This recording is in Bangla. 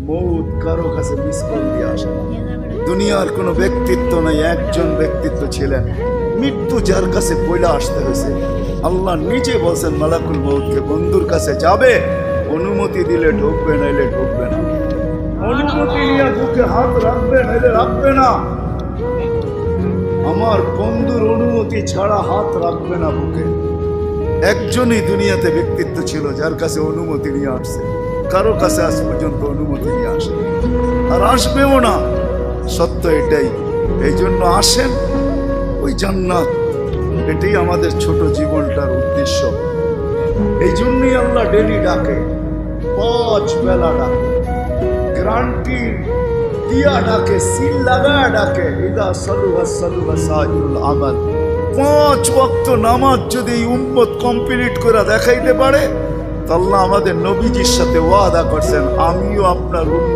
মৌত কারো কাছে মিস কল দিয়ে আসে না। দুনিয়ার কোনো ব্যক্তিত্ব নাই, একজন ব্যক্তিত্ব ছিলেন, মৃত্যু যার কাছে পয়লা আসতে হয়েছে। আল্লাহ নিজে বলছেন মালাকুল মৌতকে, বন্ধুর কাছে যাবে, অনুমতি দিলে ঢুকবে, নাইলে ঢুকবে না। অনুমতি নিয়ে বুকে হাত রাখবে, নাইলে রাখবে না। আমার বন্ধুর অনুমতি ছাড়া হাত রাখবে না বুকে। একজনই দুনিয়াতে ব্যক্তিত্ব ছিল যার কাছে অনুমতি নিয়ে আসছে, কারো কাছে আজ পর্যন্ত অনুমতি নিয়ে আসে আর আসবেও না। সত্য এটাই। এই জন্য আসেন, ওই জান্নাত, এটাই আমাদের ছোট জীবনটার উদ্দেশ্য। এই জন্যই আল্লাহ ডেলি ডাকে, 5 বেলা ডাকে, গ্যারান্টি দিয়া ডাকে, সিল লাগা ডাকে। ইদা সালুহা সালুহা সাইরুল আমাল। 5 ওয়াক্ত নামাজ যদি উম্মত কমপ্লিট করে দেখাইতে পারে, তো আল্লাহ আমাদের নবীজির সাথে ওয়াদা করছেন, আমিও আপনার উম্মত